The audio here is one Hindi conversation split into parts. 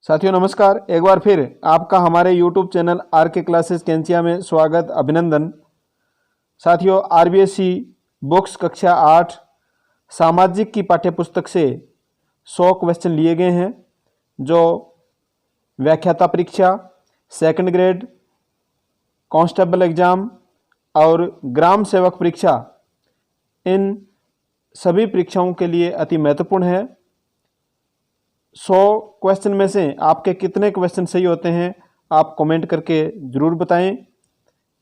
साथियों नमस्कार। एक बार फिर आपका हमारे YouTube चैनल आर के क्लासेस कैंचिया में स्वागत, अभिनंदन। साथियों आरबीएससी बुक्स कक्षा 8 सामाजिक की पाठ्यपुस्तक से 100 क्वेश्चन लिए गए हैं जो व्याख्याता परीक्षा, सेकंड ग्रेड, कांस्टेबल एग्जाम और ग्राम सेवक परीक्षा, इन सभी परीक्षाओं के लिए अति महत्वपूर्ण है। 100 क्वेश्चन में से आपके कितने क्वेश्चन सही होते हैं आप कमेंट करके ज़रूर बताएं।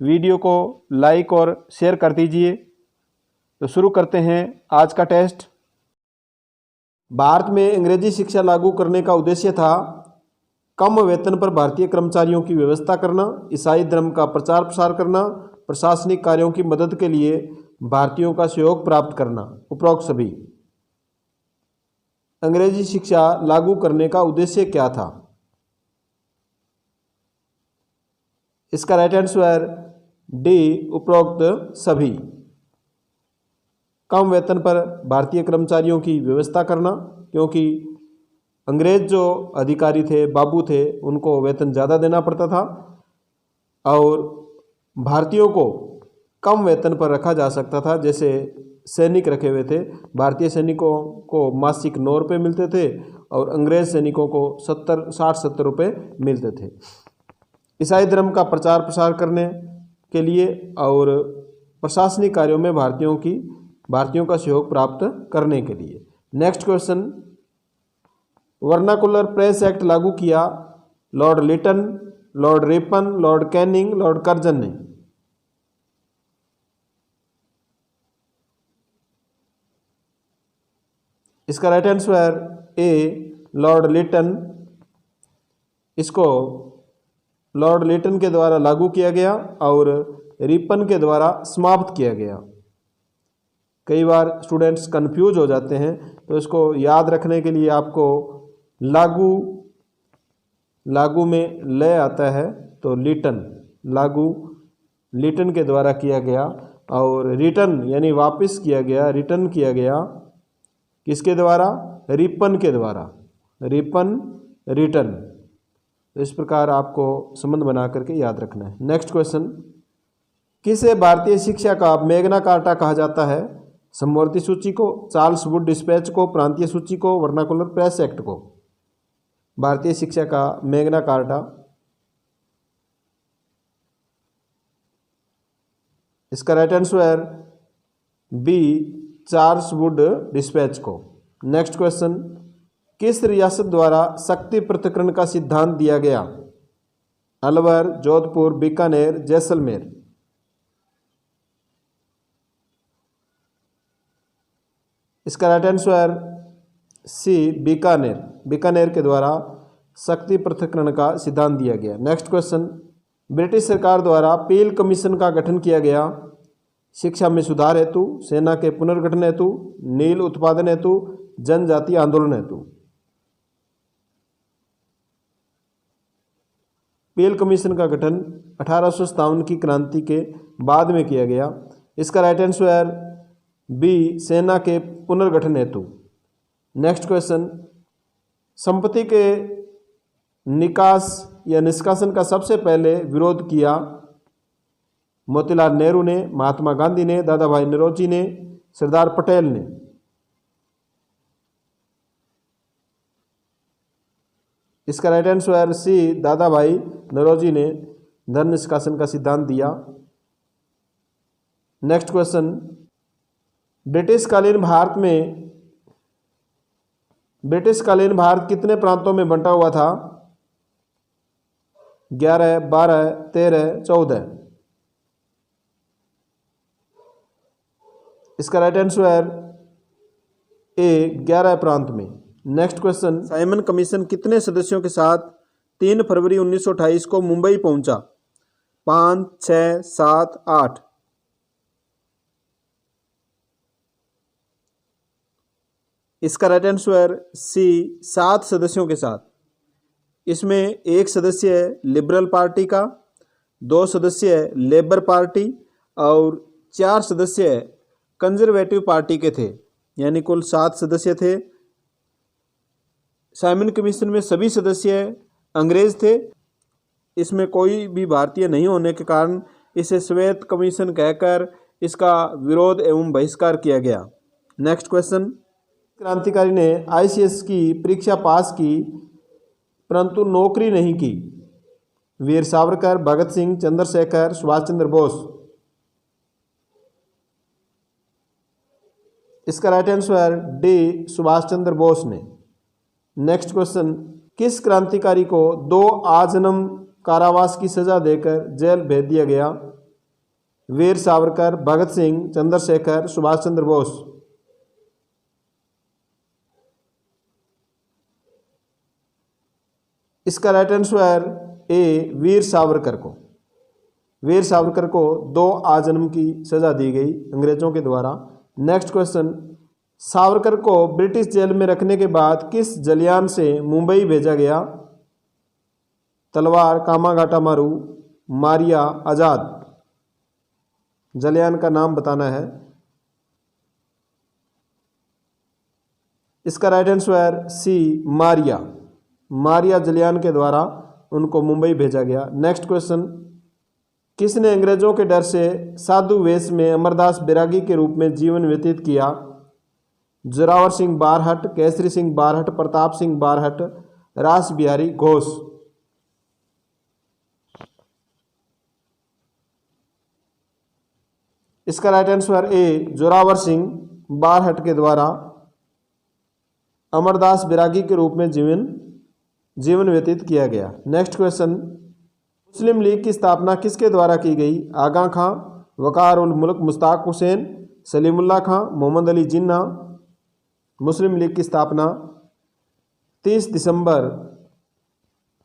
वीडियो को लाइक और शेयर कर दीजिए। तो शुरू करते हैं आज का टेस्ट। भारत में अंग्रेजी शिक्षा लागू करने का उद्देश्य था कम वेतन पर भारतीय कर्मचारियों की व्यवस्था करना, ईसाई धर्म का प्रचार प्रसार करना, प्रशासनिक कार्यों की मदद के लिए भारतीयों का सहयोग प्राप्त करना। उपरोक्त सभी। अंग्रेजी शिक्षा लागू करने का उद्देश्य क्या था? इसका राइट आंसर डी, उपरोक्त सभी। कम वेतन पर भारतीय कर्मचारियों की व्यवस्था करना, क्योंकि अंग्रेज जो अधिकारी थे, बाबू थे, उनको वेतन ज़्यादा देना पड़ता था और भारतीयों को कम वेतन पर रखा जा सकता था। जैसे सैनिक रखे हुए थे, भारतीय सैनिकों को मासिक 9 रुपये मिलते थे और अंग्रेज सैनिकों को 60-70 रुपये मिलते थे। ईसाई धर्म का प्रचार प्रसार करने के लिए और प्रशासनिक कार्यों में भारतीयों का सहयोग प्राप्त करने के लिए। Next question, vernacular press act लागू किया Lord Lytton, Lord Ripon, Lord Canning, Lord Curzon ने। इसका right answer A, Lord Lytton. इसको लॉर्ड लिटन के द्वारा लागू किया गया और रिपन के द्वारा समाप्त किया गया। कई बार स्टूडेंट्स कंफ्यूज हो जाते हैं, तो इसको याद रखने के लिए आपको लागू में ले आता है, तो लिटन, लागू लिटन के द्वारा किया गया और रिटर्न यानी वापस किया गया, रिटर्न किया गया किसके द्वारा? रिपन के द्वारा। Ripon, return. इस प्रकार आपको संबंध बना करके याद रखना है। नेक्स्ट क्वेश्चन, किसे भारतीय शिक्षा का मैग्ना कार्टा कहा जाता है? समवर्ती सूची को, चार्ल्स वुड डिस्पैच को, प्रांतीय सूची को, वर्नाकुलर प्रेस एक्ट को। भारतीय शिक्षा का मैग्ना कार्टा। इसका right answer B, Charles Wood dispatch को। नेक्स्ट क्वेश्चन, किस रियासत द्वारा शक्ति पृथक्करण का सिद्धांत दिया गया? अलवर, जोधपुर, बीकानेर, जैसलमेर। इसका right answer C, Bikaner. Bikaner के द्वारा शक्ति पृथक्करण का सिद्धांत दिया गया। नेक्स्ट क्वेश्चन, ब्रिटिश सरकार द्वारा पील कमीशन का गठन किया गया शिक्षा में सुधार हेतु, सेना के पुनर्गठन हेतु, नील उत्पादन हेतु, जनजातीय आंदोलन हेतु। पील कमीशन का गठन 1857 की क्रांति के बाद में किया गया। इसका राइट आंसर बी, सेना के पुनर्गठन हेतु। नेक्स्ट क्वेश्चन, संपत्ति के निकास या निष्कासन का सबसे पहले विरोध किया? मोतीलाल नेहरू ने, महात्मा गांधी ने, दादा भाई नौरोजी ने, सरदार पटेल ने। इसका राइट आंसर सी, दादा भाई नौरोजी ने धन निष्कासन का सिद्धांत दिया। नेक्स्ट क्वेश्चन, ब्रिटिशकालीन भारत कितने प्रांतों में बंटा हुआ था? 11, 12, 13, 14। इसका राइट आंसर ए, 11 प्रांत में। नेक्स्ट क्वेश्चन, साइमन कमीशन कितने सदस्यों के साथ 3 फरवरी 1928 को मुंबई पहुंचा? 5, 6, 7, 8। इसका राइट आंसर सी, 7 सदस्यों के साथ। इसमें 1 सदस्य है लिबरल पार्टी का, 2 सदस्य है लेबर पार्टी और 4 सदस्य है कंजर्वेटिव पार्टी के थे। यानी कुल 7 सदस्य थे साइमन कमीशन में सभी सदस्य अंग्रेज थे। इसमें कोई भी भारतीय नहीं होने के कारण इसे श्वेत कमीशन कहकर इसका विरोध एवं बहिष्कार किया गया। नेक्स्ट क्वेश्चन, क्रांतिकारी ने आईसीएस की परीक्षा पास की परंतु नौकरी नहीं की? वीर सावरकर, भगत सिंह, चंद्रशेखर, सुभाष चंद्र बोस। इसका right answer D, Subhash Chandra Bose ने। नेक्स्ट क्वेश्चन, किस क्रांतिकारी को 2 आजीवन कारावास की सजा देकर जेल भेज दिया गया? वीर सावरकर, भगत सिंह, चंद्रशेखर, सुभाष चंद्र बोस। इसका राइट आंसर ए, वीर सावरकर को। वीर सावरकर को 2 आजीवन की सजा दी गई अंग्रेजों के द्वारा। नेक्स्ट क्वेश्चन, सावरकर को ब्रिटिश जेल में रखने के बाद किस जलयान से मुंबई भेजा गया? तलवार, कामागाटा मारू, मारिया, आजाद। जलयान का नाम बताना है। इसका right answer C, Maria. Maria जलयान के द्वारा उनको मुंबई भेजा गया। नेक्स्ट क्वेश्चन, किसने अंग्रेजों के डर से साधु वेश में अमरदास बैरागी के रूप में जीवन व्यतीत किया? जोरावर सिंह बारहट, केसरी सिंह बारहट, प्रताप सिंह बारहट, रास बिहारी घोष। इसका राइट आंसर ए, जोरावर सिंह बारहट के द्वारा अमरदास बैरागी के रूप में जीवन व्यतीत किया गया। नेक्स्ट क्वेश्चन, मुस्लिम लीग की स्थापना किसके द्वारा की गई? आगा खां, वकार उल मुल्क मुश्ताक हुसैन, सलीमुल्लाह खां, मोहम्मद अली जिन्ना। मुस्लिम लीग की स्थापना 30 दिसंबर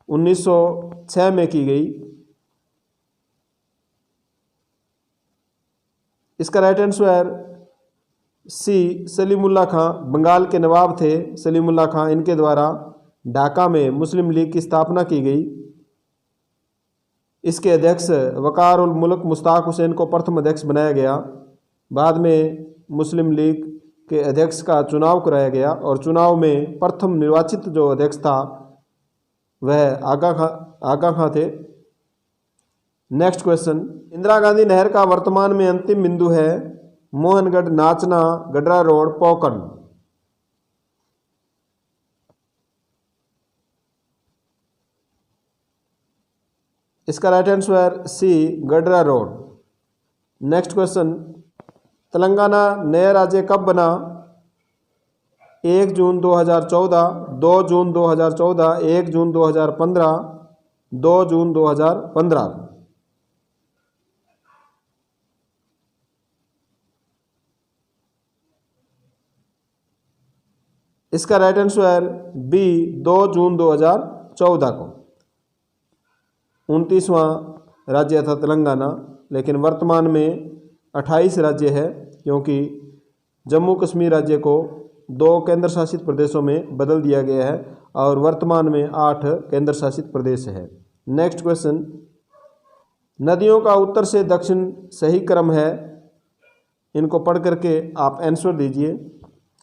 1906 में की गई। इसका राइट आंसर सी, सलीमुल्लाह खां। बंगाल के नवाब थे सलीमुल्लाह खां, इनके द्वारा ढाका में मुस्लिम लीग की स्थापना की गई। इसके अध्यक्ष वकार उल मुल्क मुश्ताक हुसैन को प्रथम अध्यक्ष बनाया गया। बाद में मुस्लिम लीग के अध्यक्ष का चुनाव कराया गया और चुनाव में प्रथम निर्वाचित जो अध्यक्ष था वह आगा खां थे। नेक्स्ट क्वेश्चन, इंदिरा गांधी नहर का वर्तमान में अंतिम बिंदु है? मोहनगढ़, नाचना, गडरा रोड, पोकरण। इसका right answer C, Gadra road. Next question, Telangana नया राज्य कब बना? 1 जून 2014, 2 जून 2014, 1 जून 2015, 2 जून 2015। इसका राइट आंसर बी, 2 जून 2014 को। 29वां राज्य था तेलंगाना, लेकिन वर्तमान में 28 राज्य है क्योंकि जम्मू कश्मीर राज्य को 2 केंद्र शासित प्रदेशों में बदल दिया गया है और वर्तमान में 8 केंद्र शासित प्रदेश है। नेक्स्ट क्वेश्चन, नदियों का उत्तर से दक्षिण सही क्रम है? इनको पढ़ करके आप आंसर दीजिए।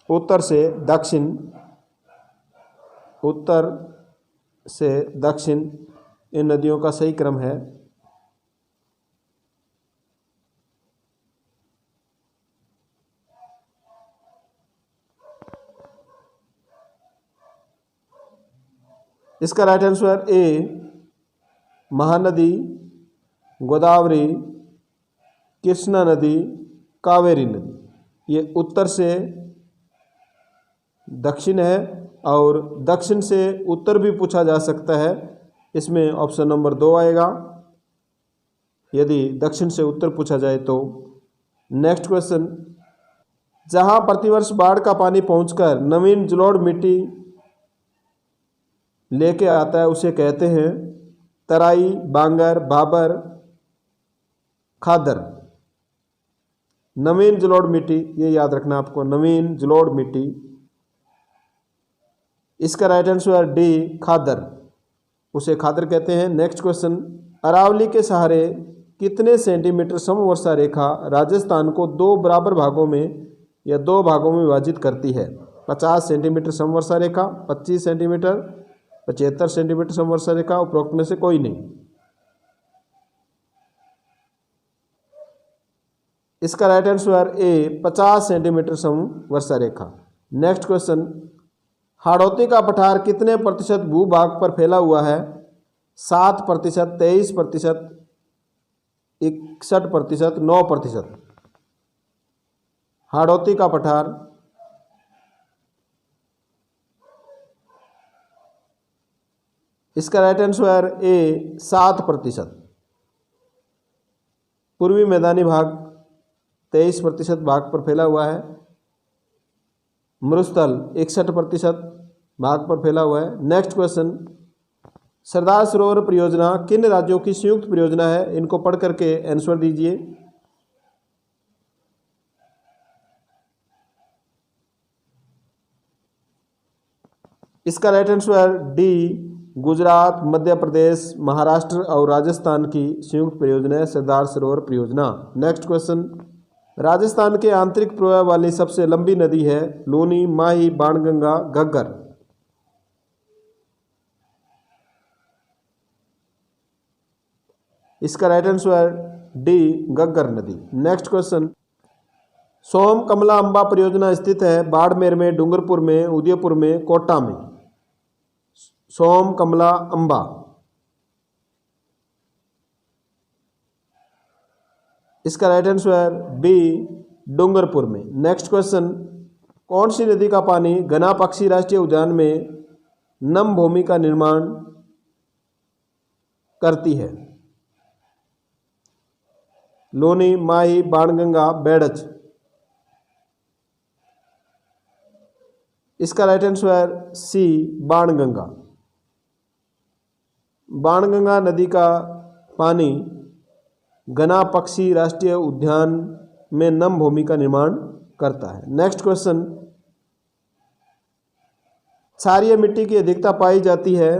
उत्तर से दक्षिण, उत्तर से दक्षिण इन नदियों का सही क्रम है। इसका राइट आंसर ए, महानदी, गोदावरी, कृष्णा नदी, कावेरी नदी। ये उत्तर से दक्षिण है और दक्षिण से उत्तर भी पूछा जा सकता है। इसमें ऑप्शन नंबर 2 आएगा यदि दक्षिण से उत्तर पूछा जाए तो। नेक्स्ट क्वेश्चन, जहां प्रतिवर्ष बाढ़ का पानी पहुंचकर नवीन जलोढ़ मिट्टी लेके आता है उसे कहते हैं तराई, बांगर, भाबर, खादर। नवीन जलोढ़ मिट्टी, ये याद रखना आपको, नवीन जलोढ़ मिट्टी। इसका राइट आंसर डी, खादर, उसे खादर कहते हैं। नेक्स्ट क्वेश्चन, अरावली के सहारे कितने सेंटीमीटर समवर्षा रेखा राजस्थान को 2 बराबर भागों में या 2 भागों में विभाजित करती है? 50 सेंटीमीटर समवर्षा रेखा, 25 सेंटीमीटर, 75 सेंटीमीटर समवर्षा रेखा, उपरोक्त में से कोई नहीं। इसका राइट आंसर ए 50 सेंटीमीटर समवर्षा रेखा। नेक्स्ट क्वेश्चन, हाड़ौती का पठार कितने प्रतिशत भूभाग पर फैला हुआ है? 7%, 23%, 61%, 9%। हाड़ौती का पठार इसका राइट आंसर ए 7%। पूर्वी मैदानी भाग 23% भाग पर फैला हुआ है। मरुस्थल 61% भाग पर फैला हुआ है। नेक्स्ट क्वेश्चन, सरदार सरोवर परियोजना किन राज्यों की संयुक्त परियोजना है? इनको पढ़ करके आंसर दीजिए। इसका right answer D Gujarat, Madhya Pradesh, Maharashtra और राजस्थान की संयुक्त परियोजना है सरदार सरोवर परियोजना। नेक्स्ट क्वेश्चन, राजस्थान के आंतरिक प्रवाह वाली सबसे लंबी नदी है? लूनी, माही, बाणगंगा, घग्गर। इसका राइट आंसर डी घग्गर नदी। नेक्स्ट क्वेश्चन, सोम कमला अंबा परियोजना स्थित है बाड़मेर में, डूंगरपुर में, उदयपुर में, कोटा में? सोम कमला अंबा। इसका राइट आंसर बी डूंगरपुर में। नेक्स्ट क्वेश्चन, कौन सी नदी का पानी घना पक्षी राष्ट्रीय उद्यान में नम भूमि का निर्माण करती है? लूनी, माही, बाणगंगा, बेड़च। इसका right answer C Banganga. Banganga नदी का पानी घना पक्षी राष्ट्रीय उद्यान में नम भूमि का निर्माण करता है। नेक्स्ट क्वेश्चन, क्षारीय मिट्टी की अधिकता पाई जाती है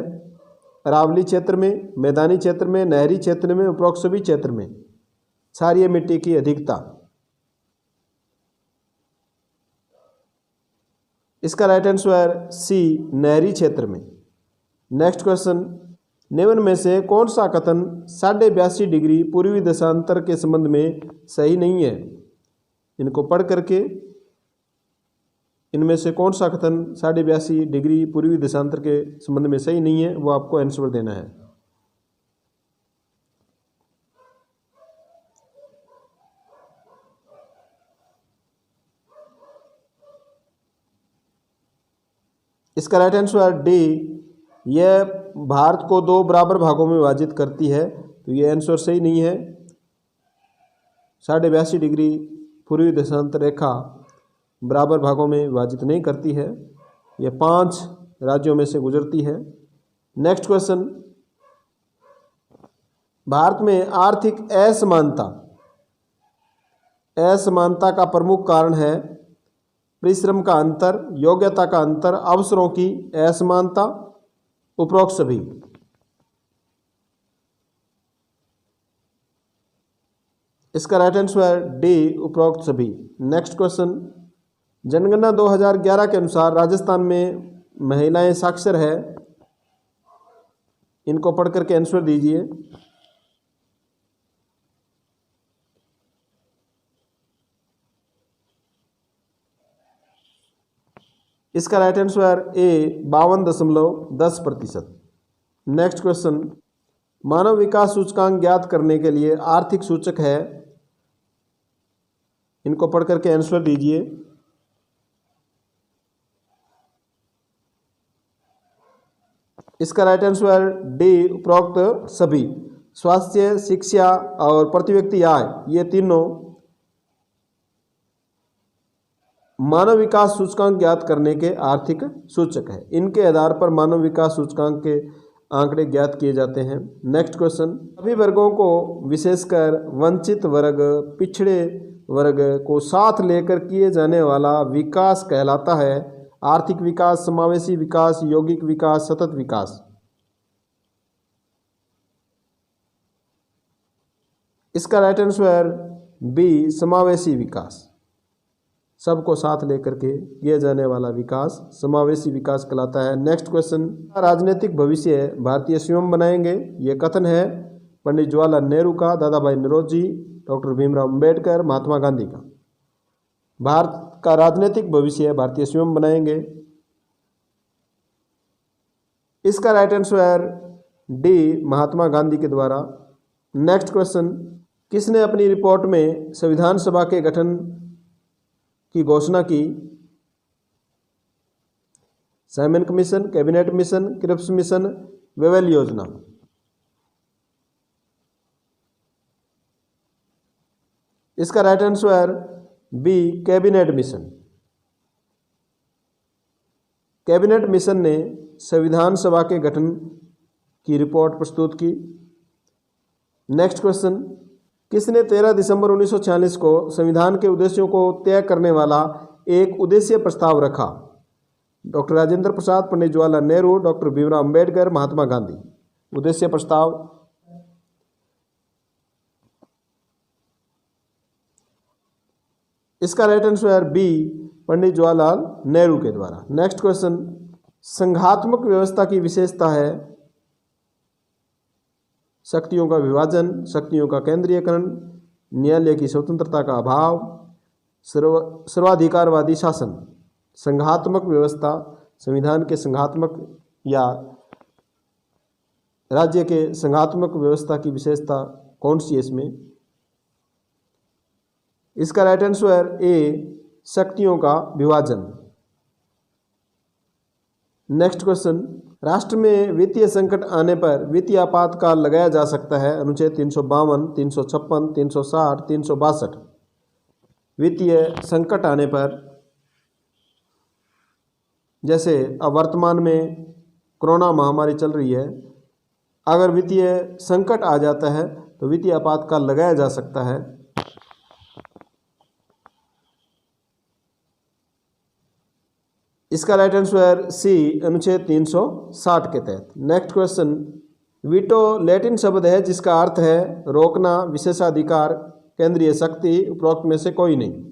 अरावली क्षेत्र में, मैदानी क्षेत्र में, नहरी क्षेत्र में, उपरोक्त सभी क्षेत्र में? क्षारीय मिट्टी की अधिकता। इसका राइट आंसर सी नहरी क्षेत्र में। नेक्स्ट क्वेश्चन, निम्न में से कौन सा कथन 82.5 डिग्री पूर्वी देशांतर के संबंध में सही नहीं है? इनको पढ़ करके इनमें से कौन सा कथन 82.5 डिग्री पूर्वी देशांतर के संबंध में सही नहीं है वो आपको आंसर देना है। इसका राइट आंसर डी, यह भारत को 2 बराबर भागों में विभाजित करती है, तो ये आंसर सही नहीं है। 82.5 डिग्री पूर्वी देशांतर रेखा बराबर भागों में विभाजित नहीं करती है, यह 5 राज्यों में से गुजरती है। नेक्स्ट क्वेश्चन, भारत में आर्थिक असमानता का प्रमुख कारण है परिश्रम का अंतर, योग्यता का अंतर, अवसरों की असमानता, उपरोक्त सभी? इसका राइट आंसर डी उपरोक्त सभी। नेक्स्ट क्वेश्चन, जनगणना 2011 के अनुसार राजस्थान में महिलाएं साक्षर है? इनको पढ़ करके आंसर दीजिए। इसका right answer A 52.10%। Next question, मानव विकास सूचकांक ज्ञात करने के लिए आर्थिक सूचक है? इनको पढ़ करके आंसर दीजिए। इसका राइट आंसर डी उपरोक्त सभी। स्वास्थ्य, शिक्षा और प्रति व्यक्ति आय, ये तीनों मानव विकास सूचकांक ज्ञात करने के आर्थिक सूचक है। इनके आधार पर मानव विकास सूचकांक के आंकड़े ज्ञात किए जाते हैं। नेक्स्ट क्वेश्चन, सभी वर्गों को विशेषकर वंचित वर्ग, पिछड़े वर्ग को साथ लेकर किए जाने वाला विकास कहलाता है? आर्थिक विकास, समावेशी विकास, यौगिक विकास, सतत विकास? इसका राइट आंसर बी समावेशी विकास। सबको साथ लेकर के किया जाने वाला विकास समावेशी विकास कहलाता है। नेक्स्ट क्वेश्चन, राजनीतिक भविष्य भारतीय स्वयं बनाएंगे, ये कथन है पंडित जवाहरलाल नेहरू का, दादा भाई नौरोजी, डॉक्टर भीमराव अंबेडकर, महात्मा गांधी का। भारत का राजनीतिक भविष्य भारतीय स्वयं बनाएंगे। इसका right answer D, Mahatma Gandhi के द्वारा। नेक्स्ट क्वेश्चन, किसने अपनी रिपोर्ट में संविधान सभा के गठन की घोषणा की? Simon Commission, Cabinet Mission, Cripps Mission, Wavell योजना। इसका right answer B, Cabinet Mission. Cabinet Mission ने संविधान सभा के गठन की रिपोर्ट प्रस्तुत की। नेक्स्ट क्वेश्चन, किसने 13 दिसंबर 1946 को संविधान के उद्देश्यों को तय करने वाला एक उद्देश्य प्रस्ताव रखा? Doctor Rajendra Prasad, Pandit Jawaharlal Nehru, doctor Bhimrao Ambedkar, Mahatma Gandhi. उद्देश्य प्रस्ताव, इसका right answer B, Pandit Jawaharlal Nehru के द्वारा। नेक्स्ट क्वेश्चन, संघात्मक व्यवस्था की विशेषता है शक्तियों का विभाजन, शक्तियों का केंद्रीयकरण, न्यायालय की स्वतंत्रता का अभाव, सर्वाधिकारवादी शासन। संघात्मक व्यवस्था, संविधान के संघात्मक या राज्य के संघात्मक व्यवस्था की विशेषता कौन सी है इसमें? इसका राइट आंसर ए, शक्तियों का विभाजन। नेक्स्ट क्वेश्चन, राष्ट्र में वित्तीय संकट आने पर वित्तीय आपातकाल लगाया जा सकता है? अनुच्छेद 352, 356, 360, 362। वित्तीय संकट आने पर, जैसे अब वर्तमान में कोरोना महामारी चल रही है, अगर वित्तीय संकट आ जाता है तो वित्तीय आपातकाल लगाया जा सकता है। इसका राइट आंसर सी, अनुच्छेद 360 के तहत। नेक्स्ट क्वेश्चन, वीटो लैटिन शब्द है जिसका अर्थ है रोकना, विशेषाधिकार, केंद्रीय शक्ति, उपरोक्त में से कोई नहीं।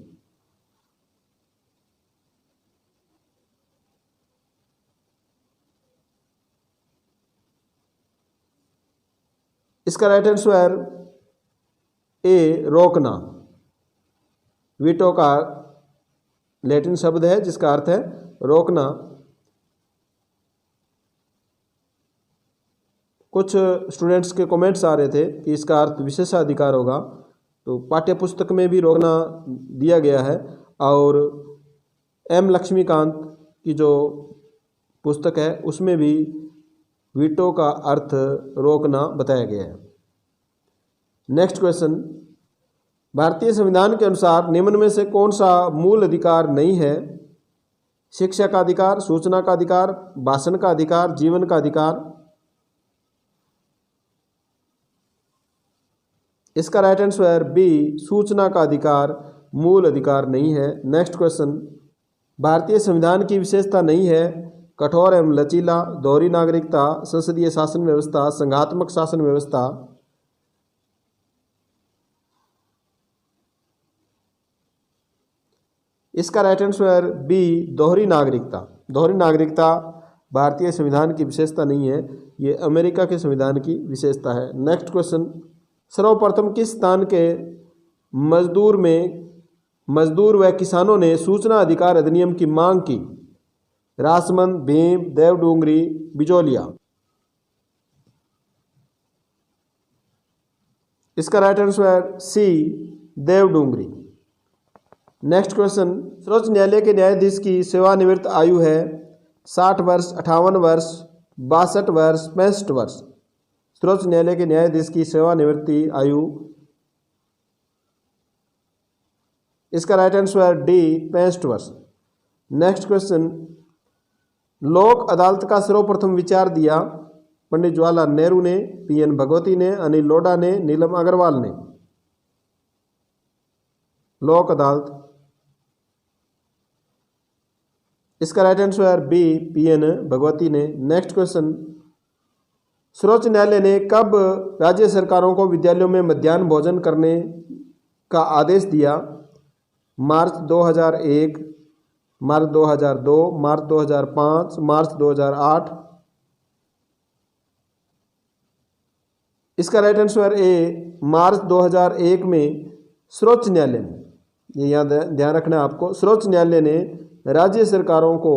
इसका राइट आंसर ए, रोकना। वीटो का लैटिन शब्द है जिसका अर्थ है रोकना। कुछ स्टूडेंट्स के कमेंट्स आ रहे थे कि इसका अर्थ विशेषाधिकार होगा, तो पाठ्य पुस्तक में भी रोकना दिया गया है और एम लक्ष्मीकांत की जो पुस्तक है उसमें भी वीटो का अर्थ रोकना बताया गया है। नेक्स्ट क्वेश्चन, भारतीय संविधान के अनुसार निम्न में से कौन सा मूल अधिकार नहीं है? शिक्षा का अधिकार, सूचना का अधिकार, भाषण का अधिकार, जीवन का अधिकार। इसका राइट आंसर बी, सूचना का अधिकार मूल अधिकार नहीं है। नेक्स्ट क्वेश्चन, भारतीय संविधान की विशेषता नहीं है कठोर एवं लचीला, दोहरी नागरिकता, संसदीय शासन व्यवस्था, संघात्मक शासन व्यवस्था। इसका राइट आंसर बी, दोहरी नागरिकता। दोहरी नागरिकता भारतीय संविधान की विशेषता नहीं है, ये अमेरिका के संविधान की विशेषता है। नेक्स्ट क्वेश्चन, सर्वप्रथम किस स्थान के मजदूर व किसानों ने सूचना अधिकार अधिनियम की मांग की? राजमंद, भीम, देवडूंगरी, बिजोलिया। इसका right answer C, Devdungri. Next question, सर्वोच्च न्यायालय के न्यायाधीश की सेवानिवृत्त आयु है 60 वर्ष, 58 वर्ष, 62 वर्ष, 65 वर्ष। सर्वोच्च न्यायालय के न्यायाधीश की सेवानिवृत्ति आयु, इसका राइट आंसर डी, 65 वर्ष। नेक्स्ट क्वेश्चन, लोक अदालत का सर्वप्रथम विचार दिया? पंडित जवाहरलाल नेहरू ने, पीएन भगवती ने, अनिल लोढ़ा ने, नीलम अग्रवाल ने। लोक अदालत, इसका right answer B, P N Bhagwati ने। नेक्स्ट क्वेश्चन, सर्वोच्च न्यायालय ने कब राज्य सरकारों को विद्यालयों में मध्याह्न भोजन करने का आदेश दिया? मार्च 2001, मार्च 2002, मार्च 2005, मार्च 2008। इसका राइट आंसर ए मार्च 2001 में सर्वोच्च न्यायालय ने, ये याद ध्यान रखना आपको, सर्वोच्च न्यायालय ने राज्य सरकारों को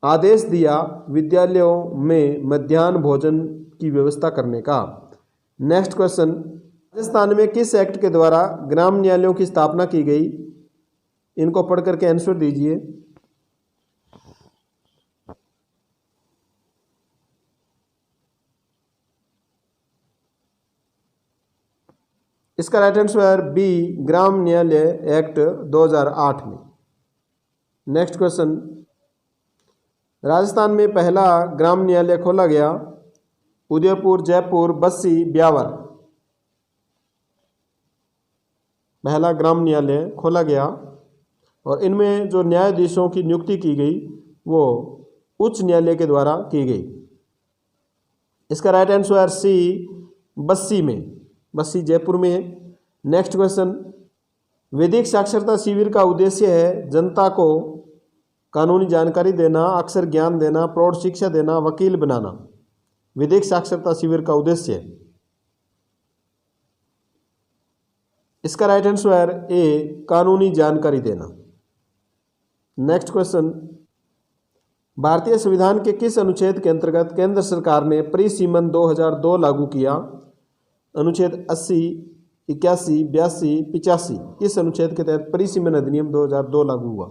आदेश दिया विद्यालयों में मध्याह्न भोजन की व्यवस्था करने का। नेक्स्ट क्वेश्चन, राजस्थान में किस एक्ट के द्वारा ग्राम न्यायालयों की स्थापना की गई? इनको पढ़ करके आंसर दीजिए। इसका राइट आंसर बी ग्राम न्यायालय एक्ट 2008 में। नेक्स्ट क्वेश्चन, राजस्थान में पहला ग्राम न्यायालय खोला गया उदयपुर, जयपुर, बस्सी, ब्यावर। पहला ग्राम न्यायालय खोला गया और इनमें जो न्यायाधीशों की नियुक्ति की गई वो उच्च न्यायालय के द्वारा की गई। इसका राइट आंसर सी बस्सी में, बस्सी जयपुर में है। नेक्स्ट क्वेश्चन, वैदिक साक्षरता शिविर का उद्देश्य है जनता को कानूनी जानकारी देना, अक्षर ज्ञान देना, प्रौढ़ शिक्षा देना, वकील बनाना। वैदिक साक्षरता शिविर का उद्देश्य है। इसका राइट आंसर ए कानूनी जानकारी देना। नेक्स्ट क्वेश्चन, भारतीय संविधान के किस अनुच्छेद के अंतर्गत केंद्र सरकार ने परिसीमन 2002 लागू किया? अनुच्छेद 80, 81, 82, 85 किस अनुच्छेद के तहत परिसीमन अधिनियम 2002 लागू हुआ?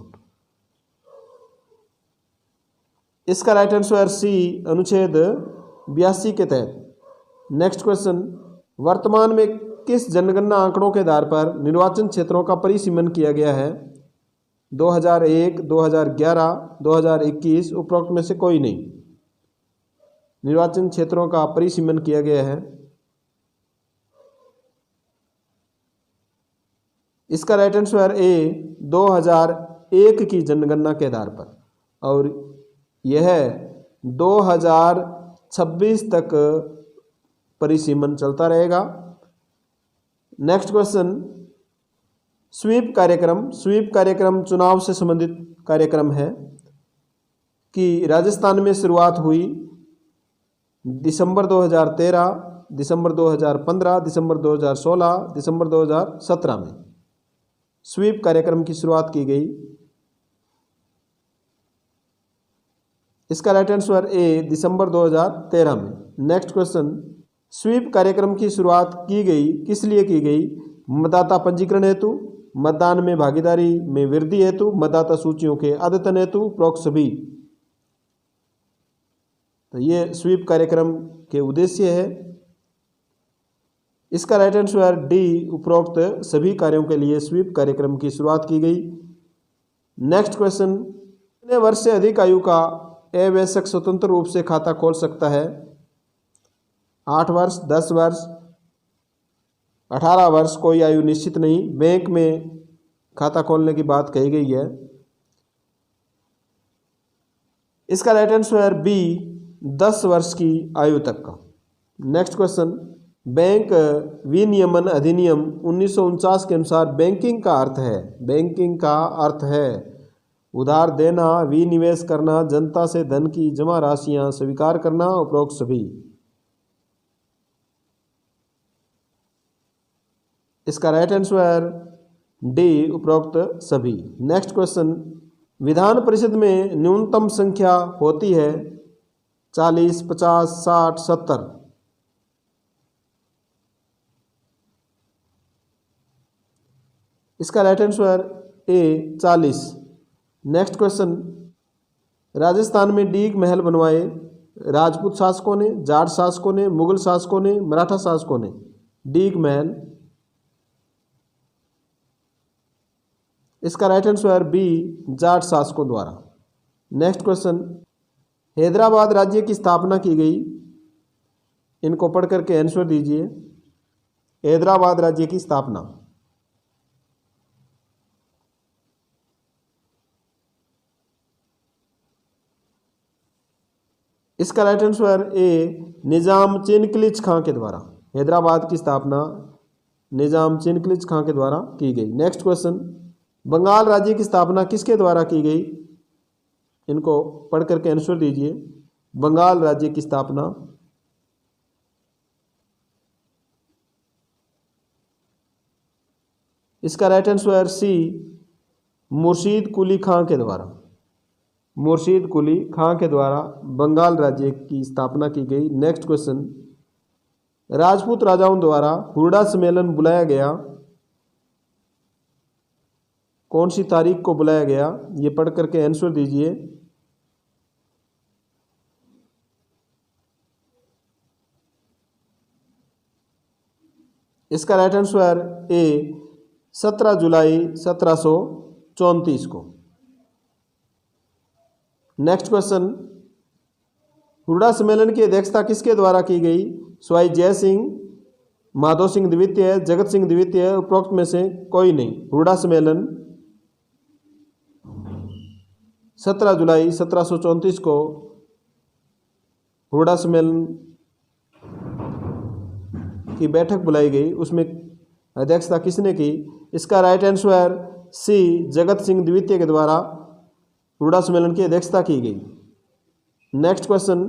इसका राइट आंसर सी अनुच्छेद 82 के तहत। नेक्स्ट क्वेश्चन, वर्तमान में किस जनगणना आंकड़ों के आधार पर निर्वाचन क्षेत्रों का परिसीमन किया गया है? 2001, 2011, 2021, उपरोक्त में से कोई नहीं। निर्वाचन क्षेत्रों का परिसीमन किया गया है। इसका राइट आंसर ए 2001 की जनगणना के आधार पर, और यह 2026 तक परिसीमन चलता रहेगा। नेक्स्ट क्वेश्चन, स्वीप कार्यक्रम। स्वीप कार्यक्रम चुनाव से संबंधित कार्यक्रम है कि राजस्थान में शुरुआत हुई दिसंबर 2013, दिसंबर 2015, दिसंबर 2016, दिसंबर 2017 में स्वीप कार्यक्रम की शुरुआत की गई। इसका राइट आंसर ए दिसंबर 2013 में। नेक्स्ट क्वेश्चन, स्वीप कार्यक्रम की शुरुआत की गई किस लिए की गई? मतदाता पंजीकरण हेतु, मतदान में भागीदारी में वृद्धि हेतु, मतदाता सूचियों के अद्यतन हेतु, उपरोक्त सभी। तो ये स्वीप कार्यक्रम के उद्देश्य है। इसका राइट आंसर डी उपरोक्त सभी कार्यों के लिए स्वीप कार्यक्रम की शुरुआत की गई। नेक्स्ट क्वेश्चन, कितने वर्ष से अधिक आयु का अवयस्क स्वतंत्र रूप से खाता खोल सकता है? 8 वर्ष, 10 वर्ष, 18 वर्ष, कोई आयु निश्चित नहीं। बैंक में खाता खोलने की बात कही गई है। इसका राइट आंसर बी 10 वर्ष की आयु तक का। नेक्स्ट क्वेश्चन, बैंक विनियमन अधिनियम 1949 के अनुसार बैंकिंग का अर्थ है, बैंकिंग का अर्थ है उधार देना, विनिवेश करना, जनता से धन की जमा राशियां स्वीकार करना, उपरोक्त सभी। इसका राइट आंसर डी उपरोक्त सभी। नेक्स्ट क्वेश्चन, विधान परिषद में न्यूनतम संख्या होती है 40, 50, 60, 70। इसका राइट आंसर ए 40। नेक्स्ट क्वेश्चन, राजस्थान में डीग महल बनवाए राजपूत शासकों ने, जाट शासकों ने, मुगल शासकों ने, मराठा शासकों ने? डीग महल। इसका राइट आंसर बी जाट शासकों द्वारा। नेक्स्ट क्वेश्चन, हैदराबाद राज्य की स्थापना की गई। इनको पढ़ करके आंसर दीजिए। हैदराबाद राज्य की स्थापना। इसका राइट आंसर ए निजाम चिनकिलिच खां के द्वारा हैदराबाद की स्थापना निजाम चिनकलिज खां के द्वारा की गई। नेक्स्ट क्वेश्चन, बंगाल राज्य की स्थापना किसके द्वारा की गई? इनको पढ़ करके आंसर दीजिए। बंगाल राज्य की स्थापना इसका राइट आंसर सी, मुर्शीद कुली खां के द्वारा। मुर्शीद कुली खां के द्वारा बंगाल राज्य की स्थापना की गई। नेक्स्ट क्वेश्चन, राजपूत राजाओं द्वारा हुरडा सम्मेलन बुलाया गया, कौन सी तारीख को बुलाया गया? ये पढ़ करके आंसर दीजिए। इसका राइट आंसर ए, 17 जुलाई 1734 को। नेक्स्ट क्वेश्चन, हुरडा सम्मेलन की अध्यक्षता किसके द्वारा की गई? स्वाई जय सिंह, माधो सिंह द्वितीय, जगत सिंह द्वितीय, उपरोक्त में से कोई नहीं। हुरडा सम्मेलन 17 जुलाई 1734 को हुरडा सम्मेलन की बैठक बुलाई गई, उसमें अध्यक्षता किसने की? इसका राइट आंसर सी, जगत सिंह द्वितीय के द्वारा हुरडा सम्मेलन की अध्यक्षता की गई। नेक्स्ट क्वेश्चन,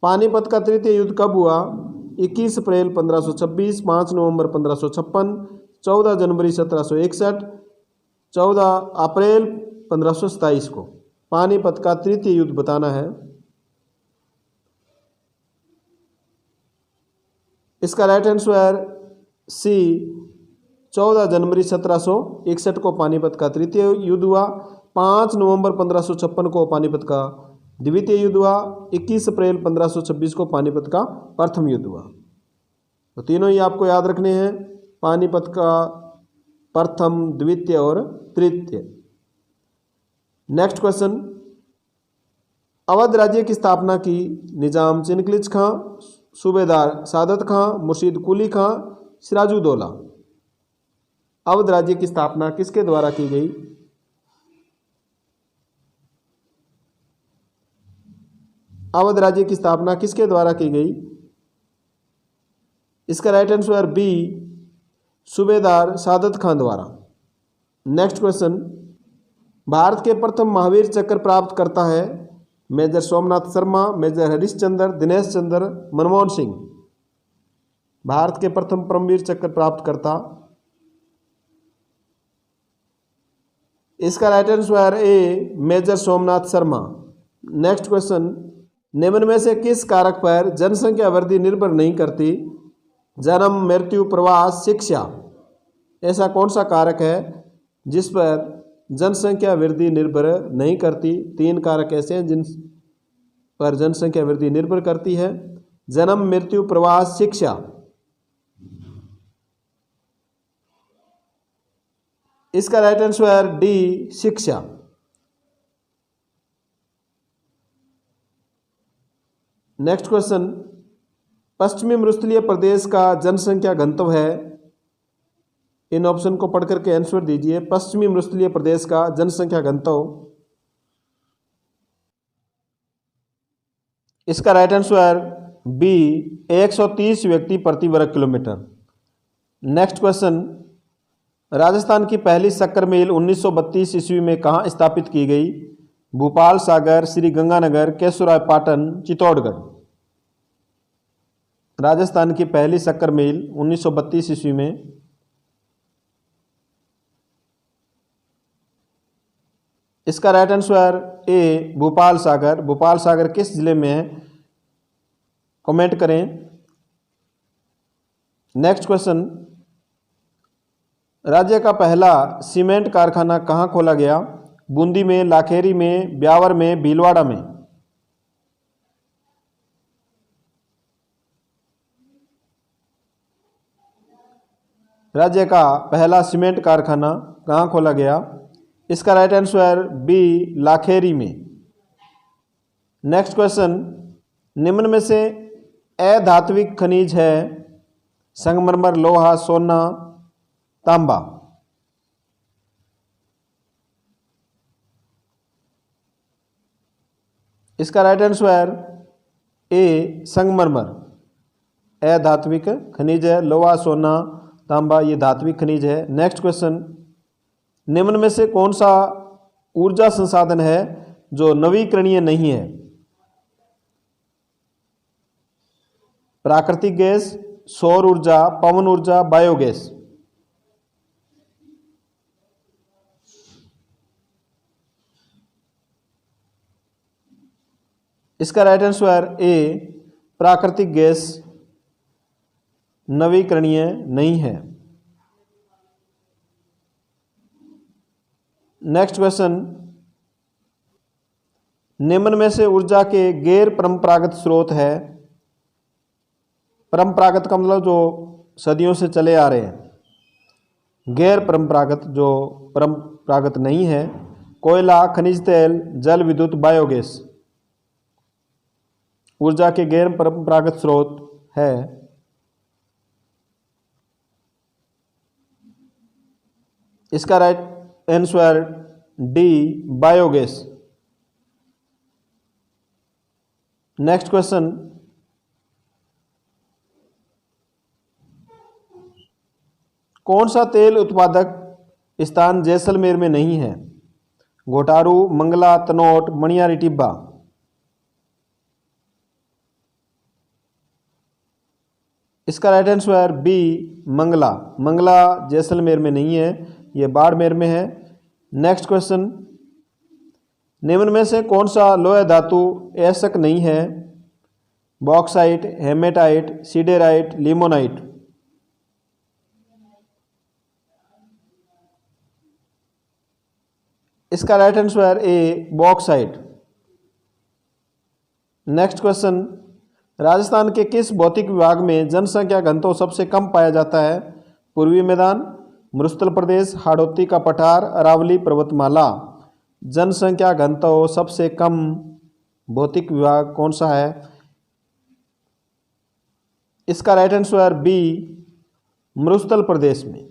पानीपत का तृतीय युद्ध कब हुआ? 21 अप्रैल 1526, 5 नवंबर 1556, 14 जनवरी 1761, 14 अप्रैल 1527 को। पानीपत का तृतीय युद्ध बताना है। इसका राइट आंसर सी, 14 जनवरी 1761 को पानीपत का तृतीय युद्ध हुआ। 5 नवंबर 1556 को पानीपत का द्वितीय युद्ध हुआ। 21 अप्रैल 1526 को पानीपत का प्रथम युद्ध हुआ। तो तीनों ही आपको याद रखने हैं, पानीपत का प्रथम, द्वितीय और तृतीय। नेक्स्ट क्वेश्चन, अवध राज्य की स्थापना की निजाम चिनकलिज खां, सूबेदार सादत खां, मुर्शीद कुली खां, सिराजुद्दौला। अवध राज्य की स्थापना किसके द्वारा की गई? अवध राज्य की स्थापना किसके द्वारा की गई? इसका राइट आंसर बी, सूबेदार सादत खां द्वारा। नेक्स्ट क्वेश्चन, भारत के प्रथम महावीर चक्र प्राप्त करता है? Major Somnath Sharma, major Harishchandra, Dinesh Chandra, Manmohan Singh. भारत के प्रथम परमवीर चक्र प्राप्त करता, इसका right answer A, major Somnath Sharma. Next question, निम्न में से किस कारक पर जनसंख्या वृद्धि निर्भर नहीं करती? जन्म, मृत्यु, प्रवास, शिक्षा। ऐसा कौन सा कारक है जिस पर जनसंख्या वृद्धि निर्भर नहीं करती? 3 कारक ऐसे हैं जिन पर जनसंख्या वृद्धि निर्भर करती है: जन्म, मृत्यु, प्रवास, शिक्षा। इसका राइट आंसर डी, शिक्षा। नेक्स्ट क्वेश्चन, पश्चिमी मरुस्थलीय प्रदेश का जनसंख्या घनत्व है? इन ऑप्शन को पढ़ करके आंसर दीजिए। पश्चिमी मरुस्थलीय प्रदेश का जनसंख्या घनत्व, इसका राइट आंसर बी, 130 व्यक्ति प्रति वर्ग किलोमीटर। नेक्स्ट क्वेश्चन, राजस्थान की पहली शक्कर मिल 1932 ईस्वी में कहाँ स्थापित की गई? भोपाल, सागर, श्री गंगानगर, केशवरायपाटन, चित्तौड़गढ़। राजस्थान की पहली शक्कर मिल 1932 ईस्वी में, इसका राइट आंसर ए, भोपाल सागर। भोपाल सागर किस जिले में है? कमेंट करें। नेक्स्ट क्वेश्चन, राज्य का पहला सीमेंट कारखाना कहाँ खोला गया? बूंदी में, लाखेरी में, ब्यावर में, भीलवाड़ा में। राज्य का पहला सीमेंट कारखाना कहाँ खोला गया? इसका राइट आंसर बी, लाखेरी में। नेक्स्ट क्वेश्चन, निम्न में से अधात्विक खनिज है? संगमरमर, लोहा, सोना, तांबा। इसका राइट आंसर ए, संगमरमर। अधात्विक खनिज है, लोहा, सोना, तांबा ये धात्विक खनिज है। नेक्स्ट क्वेश्चन, निम्न में से कौन सा ऊर्जा संसाधन है जो नवीकरणीय नहीं है? प्राकृतिक गैस, सौर ऊर्जा, पवन ऊर्जा, बायोगैस। इसका राइट आंसर ए, प्राकृतिक गैस नवीकरणीय नहीं है। नेक्स्ट क्वेश्चन, निम्न में से ऊर्जा के गैर परंपरागत स्रोत है। परंपरागत का मतलब जो सदियों से चले आ रहे हैं, गैर परंपरागत जो परंपरागत नहीं है, कोयला, खनिज तेल, जल विद्युत, बायोगैस। ऊर्जा के गैर परंपरागत स्रोत है इसका right answer D, biogas. Next question, कौन सा तेल उत्पादक स्थान जैसलमेर में नहीं है? घोटारू, मंगला, तनोट, मणियारी, टिब्बा। इसका right answer B, Mangla. Mangla Jaisalmer में नहीं है, यह बाड़मेर में है। नेक्स्ट क्वेश्चन, निम्न में से कौन सा लोह धातु ऐसक नहीं है? Bauxite, hematite, siderite, limonite. इसका right answer A, bauxite. Next question, Rajasthan के किस भौतिक विभाग में जनसंख्या घनत्व सबसे कम पाया जाता है? पूर्वी मैदान, मरुस्थल प्रदेश, हाड़ौती का पठार, अरावली पर्वतमाला। जनसंख्या घनत्व सबसे कम भौतिक विभाग कौन सा है? इसका राइट आंसर बी, मरुस्थल प्रदेश में।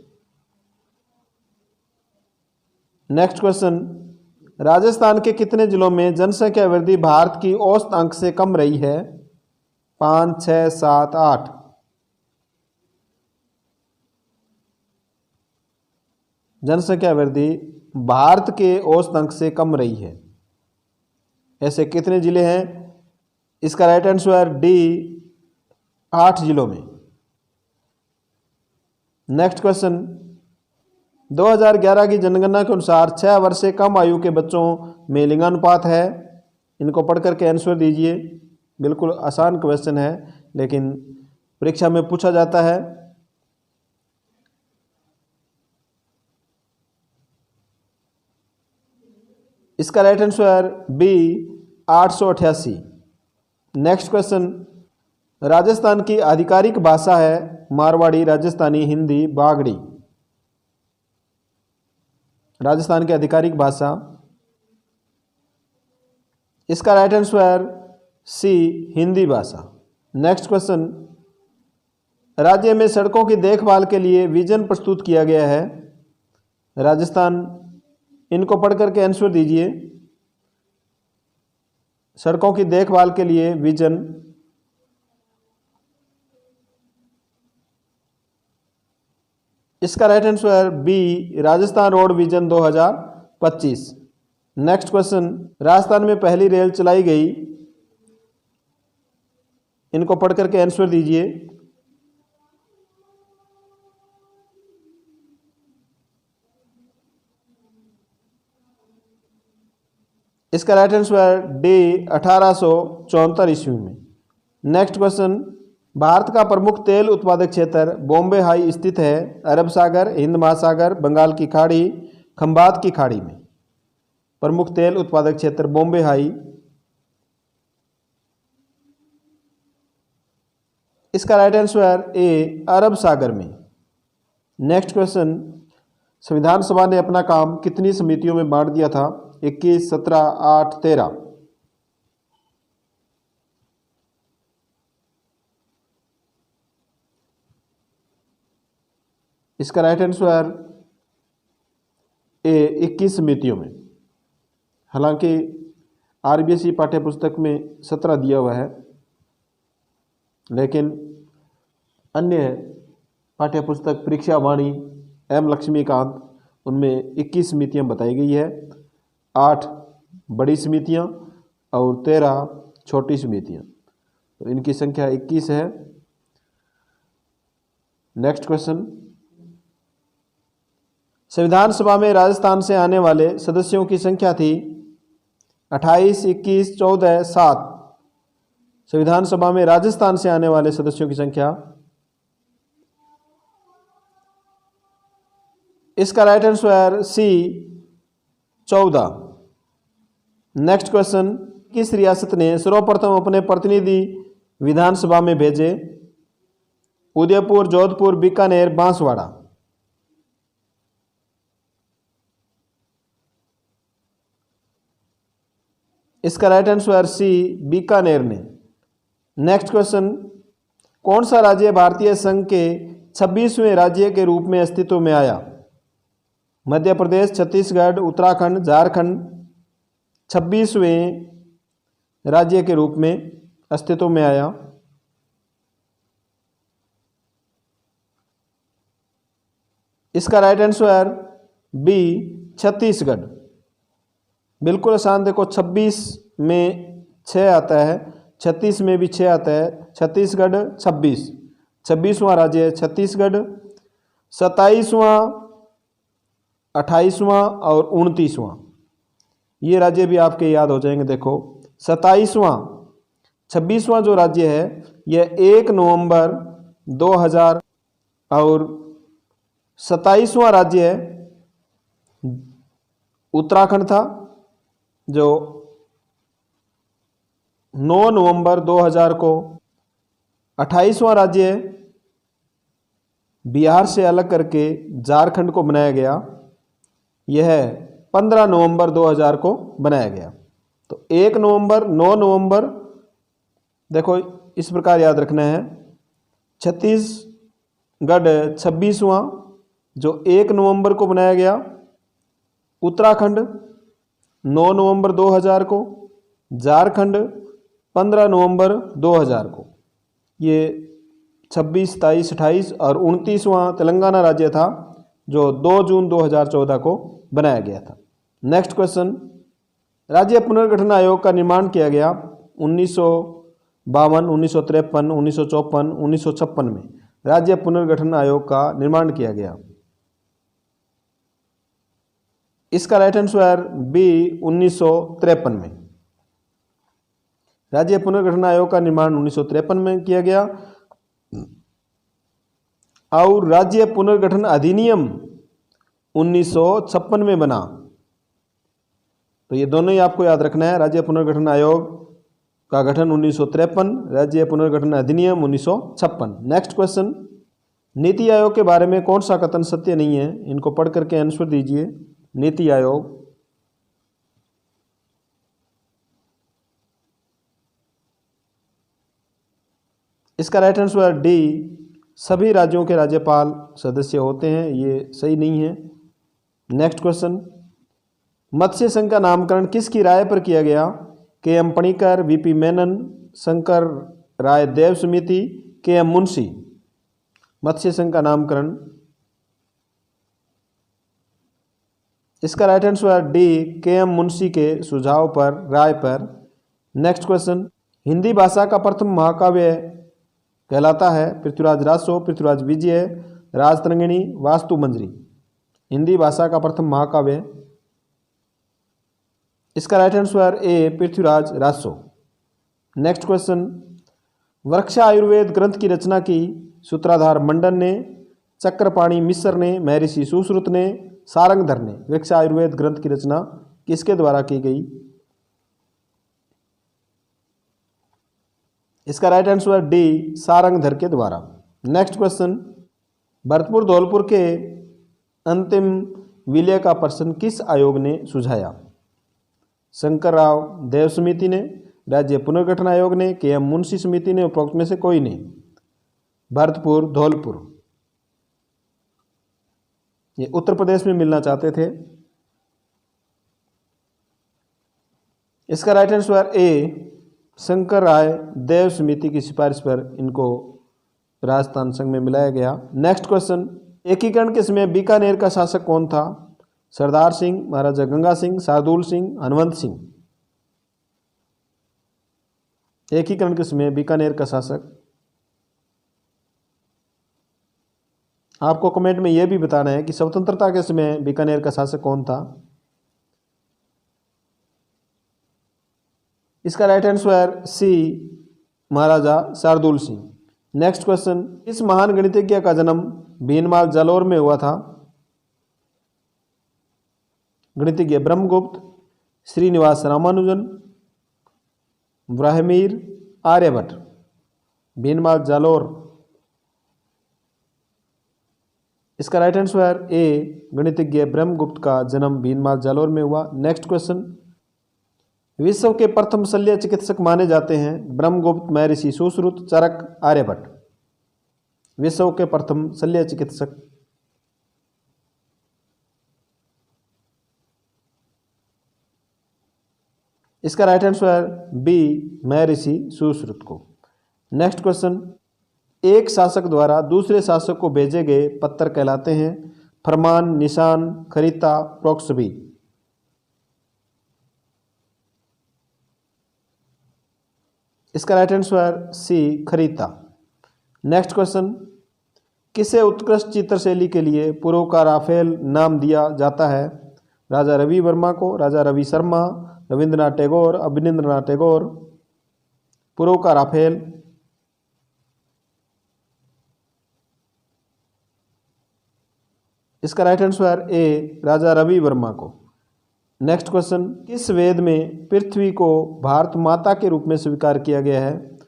नेक्स्ट क्वेश्चन, राजस्थान के कितने जिलों में जनसंख्या वृद्धि भारत की औसत अंक से कम रही है? 5, 6, 7, 8। जनसंख्या वृद्धि भारत के औसत अंक से कम रही है, ऐसे कितने जिले हैं? इसका राइट आंसर डी, 8 जिलों में। नेक्स्ट क्वेश्चन, 2011 की जनगणना के अनुसार 6 वर्ष से कम आयु के बच्चों में लिंगानुपात है। इनको पढ़ करके आंसर दीजिए। बिल्कुल आसान क्वेश्चन है, लेकिन परीक्षा में पूछा जाता है। इसका right answer B, 888। Next question, Rajasthan की आधिकारिक भाषा है मारवाड़ी, राजस्थानी, हिंदी, बागड़ी। राजस्थान की आधिकारिक भाषा। इसका राइट आंसर सी, हिंदी भाषा। नेक्स्ट क्वेश्चन, राज्य में सड़कों की देखभाल के लिए विजन प्रस्तुत किया गया है। राजस्थान, इनको पढ़ करके आंसर दीजिए। सड़कों की देखभाल के लिए विजन। इसका right answer B, Rajasthan road vision 2025। Next question, Rajasthan में पहली रेल चलाई गई। इनको पढ़ करके आंसर दीजिए। इसका राइट आंसर डी, 1874 ईस्वी में। नेक्स्ट क्वेश्चन, भारत का प्रमुख तेल उत्पादक क्षेत्र बॉम्बे हाई स्थित है। अरब सागर, हिंद महासागर, बंगाल की खाड़ी, खंबात की खाड़ी में। प्रमुख तेल उत्पादक क्षेत्र बॉम्बे हाई। इसका राइट आंसर ए, अरब सागर में। नेक्स्ट क्वेश्चन, संविधान सभा ने अपना काम कितनी समितियों में बांट दिया था? 21, 17, 8, 13। इसका राइट आंसर ए, 21 समितियों में। हालांकि आरबीएसई पाठ्यपुस्तक में 17 दिया हुआ है, लेकिन अन्य पाठ्य पुस्तक परीक्षा वाणी एम लक्ष्मीकांत, उनमें 21 समितियाँ बताई गई है, 8 बड़ी समितियाँ और 13 छोटी समितियाँ, तो इनकी संख्या 21 है। नेक्स्ट क्वेश्चन, संविधान सभा में राजस्थान से आने वाले सदस्यों की संख्या थी 28, 21, 14, 7। संविधान सभा में राजस्थान से आने वाले सदस्यों की संख्या, इसका right answer C 14। Next question, किस रियासत ने सर्वप्रथम अपने प्रतिनिधि विधानसभा में भेजे? उदयपुर, जोधपुर, बीकानेर, बांसवाड़ा। इसका राइट आंसर सी बीकानेर ने। नेक्स्ट क्वेश्चन, कौन सा राज्य भारतीय संघ के 26वें राज्य के रूप में अस्तित्व में आया? मध्य प्रदेश, छत्तीसगढ़, उत्तराखंड, झारखंड 26वें राज्य के रूप में अस्तित्व में आया। इसका राइट आंसर बी छत्तीसगढ़। बिल्कुल आसान, देखो 26 में 6 आता है, 36 में भी 6 आता है, छत्तीसगढ़ 26वां राज्य है छत्तीसगढ़। 27वां, 28वां और 29वां ये राज्य भी आपके याद हो जाएंगे। देखो 27वां, 26वां जो राज्य है यह 1 नवंबर 2000 और 27वां राज्य है उत्तराखंड था जो 9 नवंबर 2000 को। 28वां राज्य बिहार से अलग करके झारखंड को बनाया गया, यह 15 नवंबर 2000 को बनाया गया। तो 1 नवंबर, 9 नवंबर, देखो इस प्रकार याद रखना है। छत्तीसगढ़ 26वां जो 1 नवंबर को बनाया गया, उत्तराखंड 9 नवंबर 2000 को, झारखंड 15 नवंबर 2000 को। ये 26, 27, 28 और 29वां तेलंगाना राज्य था जो 2 जून 2014 को बनाया गया था। नेक्स्ट क्वेश्चन, राज्य पुनर्गठन आयोग का निर्माण किया गया 1952, 1953, 1954, 1956 में राज्य पुनर्गठन आयोग का निर्माण किया गया। इसका राइट आंसर बी 1953 में। राज्य पुनर्गठन आयोग का निर्माण 1953 में किया गया और राज्य पुनर्गठन अधिनियम 1956 में बना। तो ये दोनों ही आपको याद रखना है। राज्य पुनर्गठन आयोग का गठन 1953, राज्य पुनर्गठन अधिनियम 1956। नेक्स्ट क्वेश्चन, नीति आयोग के बारे में कौन सा कथन सत्य नहीं है? इनको पढ़ करके आंसर दीजिए। नीति आयोग, इसका राइट आंसर डी, सभी राज्यों के राज्यपाल सदस्य होते हैं, ये सही नहीं है। नेक्स्ट क्वेश्चन, मत्स्य संघ का नामकरण किसकी राय पर किया गया? के.एम. पणिकर, वी.पी. मेनन, शंकर राय देव समिति, के.एम. मुंशी। मत्स्य संघ का नामकरण, इसका right answer D, KM. Munshi के सुझाव पर, राय पर। नेक्स्ट क्वेश्चन, हिंदी भाषा का प्रथम महाकाव्य कहलाता है? पृथ्वीराज रासो, पृथ्वीराज विजय, राजतरंगिणी, वास्तु मंजरी। हिंदी भाषा का प्रथम महाकाव्य, इसका राइट आंसर ए, पृथ्वीराज रासो। नेक्स्ट क्वेश्चन, वृक्षा आयुर्वेद ग्रंथ की रचना की सूत्रधार मंडन ने, चक्रपाणी मिश्र ने, महर्षि सुश्रुत ने, सारंगधर ने। वृक्षा आयुर्वेद ग्रंथ की रचना किसके द्वारा की गई? इसका राइट आंसर डी, सारंगधर के द्वारा। नेक्स्ट क्वेश्चन, भरतपुर धौलपुर के अंतिम विलय का प्रश्न किस आयोग ने सुझाया? शंकर राव देव समिति ने, राज्य पुनर्गठन आयोग ने, के.एम. मुंशी समिति ने, उपरोक्त में से कोई नहीं। भरतपुर धौलपुर ये उत्तर प्रदेश में मिलना चाहते थे। इसका राइट आंसर ए, शंकर राय देव समिति की सिफारिश पर इनको राजस्थान संघ में मिलाया गया। नेक्स्ट क्वेश्चन, एकीकरण के समय बीकानेर का शासक कौन था? सरदार सिंह, महाराजा गंगा सिंह, शार्दुल सिंह, हनुमंत सिंह। एकीकरण के समय बीकानेर का शासक, आपको कमेंट में यह भी बताना है कि स्वतंत्रता के समय बीकानेर का शासक कौन था। इसका राइट आंसर सी, महाराजा शार्दुल सिंह। नेक्स्ट क्वेश्चन, इस महान गणितज्ञ का जन्म भीनमाल जालौर में हुआ था? गणितज्ञ ब्रह्मगुप्त, श्रीनिवास रामानुजन, ब्राह्मीर, आर्यभट्ट। भीनमाल जालौर। इसका राइट आंसर ए, गणितज्ञ ब्रह्मगुप्त का जन्म भीनमाल जालौर में हुआ। नेक्स्ट क्वेश्चन, विश्व के प्रथम शल्य चिकित्सक माने जाते हैं? ब्रह्मगुप्त, महर्षि सुश्रुत, चरक, आर्यभट्ट। विश्व के प्रथम शल्य चिकित्सक, इसका राइट आंसर बी, महर्षि सुश्रुत को। नेक्स्ट क्वेश्चन, एक शासक द्वारा दूसरे शासक को भेजे गए पत्र कहलाते हैं? फरमान, निशान, खरीता, प्रोक्सबी। इसका राइट आंसर सी, खरीता। नेक्स्ट क्वेश्चन, किसे उत्कृष्ट चित्रशैली के लिए पूर्व का राफेल नाम दिया जाता है? राजा रवि वर्मा को, राजा रवि शर्मा, रविंद्रनाथ टैगोर, अवनींद्रनाथ टैगोर। पूर्व का राफेल, इसका राइट आंसर ए, राजा रवि वर्मा को। नेक्स्ट क्वेश्चन, किस वेद में पृथ्वी को भारत माता के रूप में स्वीकार किया गया है?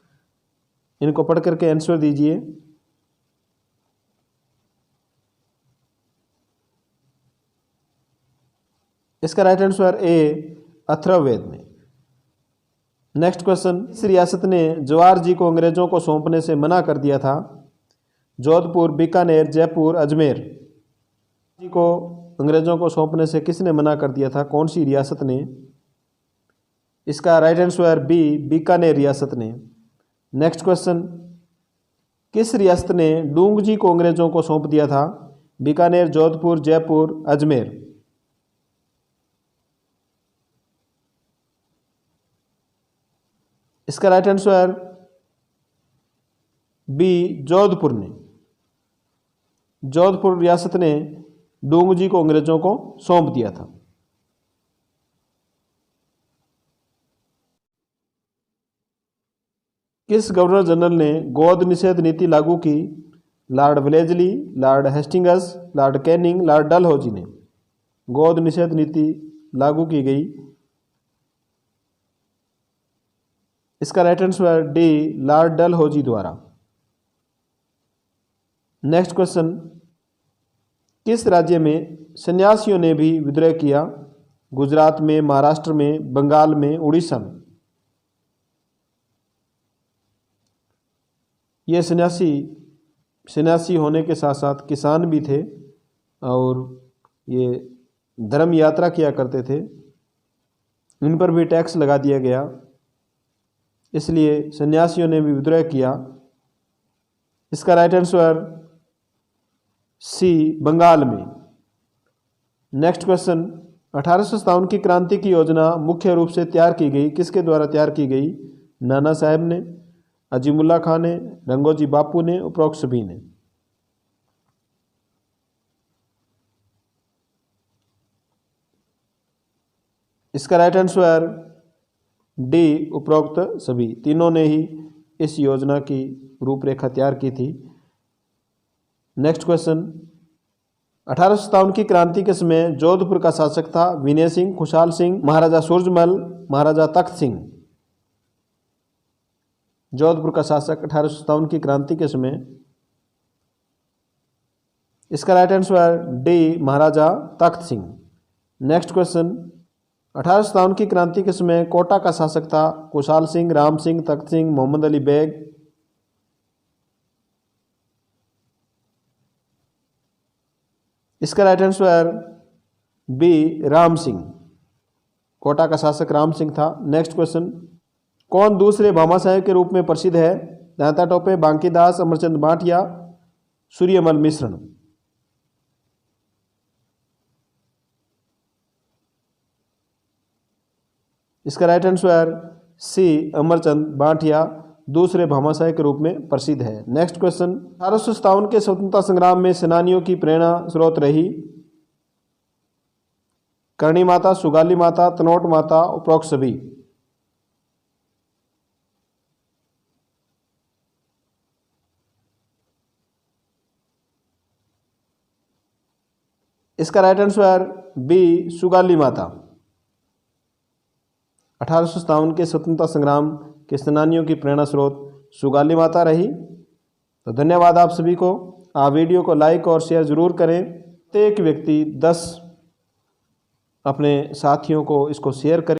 इनको पढ़ करके आंसर दीजिए। इसका राइट आंसर ए, अथर्ववेद में। नेक्स्ट क्वेश्चन, इस रियासत ने जवाहर जी को अंग्रेजों को सौंपने से मना कर दिया था? जोधपुर, बीकानेर, जयपुर, अजमेर। जी को अंग्रेजों को सौंपने से किसने मना कर दिया था? कौन सी रियासत ने? इसका राइट आंसर बी, बीकानेर रियासत ने। नेक्स्ट क्वेश्चन, किस रियासत ने डूंगजी को अंग्रेजों को सौंप दिया था? बीकानेर, जोधपुर, जयपुर, अजमेर। इसका राइट आंसर बी, जोधपुर ने। जोधपुर रियासत ने डूंगजी को अंग्रेजों को सौंप दिया था। किस गवर्नर जनरल ने गोद निषेध नीति लागू की? Lord Wellesley, lord Hastings, lord Canning, lord Dalhousie ने गोद निषेध नीति लागू की गई। इसका right answer D, lord Dalhousie द्वारा। नेक्स्ट क्वेश्चन, किस राज्य में सन्यासियों ने भी विद्रोह किया? गुजरात में, महाराष्ट्र में, बंगाल में, उड़ीसा में। ये सन्यासी होने के साथ साथ किसान भी थे और ये धर्म यात्रा किया करते थे। इन पर भी टैक्स लगा दिया गया, इसलिए सन्यासियों ने भी विद्रोह किया। इसका राइट आंसर सी, बंगाल में। नेक्स्ट क्वेश्चन, 1857 की क्रांति की योजना मुख्य रूप से तैयार की गई? किसके द्वारा तैयार की गई? नाना साहब ने, अजीमुल्ला खान ने, रंगोजी बापू ने, उपरोक्त सभी ने। इसका राइट आंसर डी, उपरोक्त सभी। तीनों ने ही इस योजना की रूपरेखा तैयार की थी। नेक्स्ट क्वेश्चन, 1857 की क्रांति के समय जोधपुर का शासक था? विनय सिंह, खुशहाल सिंह, महाराजा सूरजमल, महाराजा तख्त सिंह। जोधपुर का शासक 1857 की क्रांति के समय, इसका राइट आंसर डी, महाराजा तख्त सिंह। नेक्स्ट क्वेश्चन, 1857 की क्रांति के समय कोटा का शासक था? खुशहाल सिंह, राम सिंह, तख्त सिंह, मोहम्मद अली बेग। इसका right answer B, Ram Singh. Kota का शासक राम सिंह था। नेक्स्ट क्वेश्चन, कौन दूसरे भामाशाह के रूप में प्रसिद्ध है? दांता टोपे, बांकीदास, अमरचंद भाटिया, सूर्यमल मिश्रण। इसका right answer C Amarchand Bhatia दूसरे भामाशाह के रूप में प्रसिद्ध है। नेक्स्ट क्वेश्चन, 1857 के स्वतंत्रता संग्राम में सेनानियों की प्रेरणा स्रोत रही? करणी माता, सुगाली माता, तनोट माता, उपरोक्त सभी। इसका राइट आंसर बी सुगाली माता। 1857 के स्वतंत्रता संग्राम के सेनानियों की प्रेरणा स्रोत सुगाली माता रही। तो धन्यवाद आप सभी को। आप वीडियो को लाइक और शेयर जरूर करें। प्रत्येक व्यक्ति 10 अपने साथियों को इसको शेयर करें।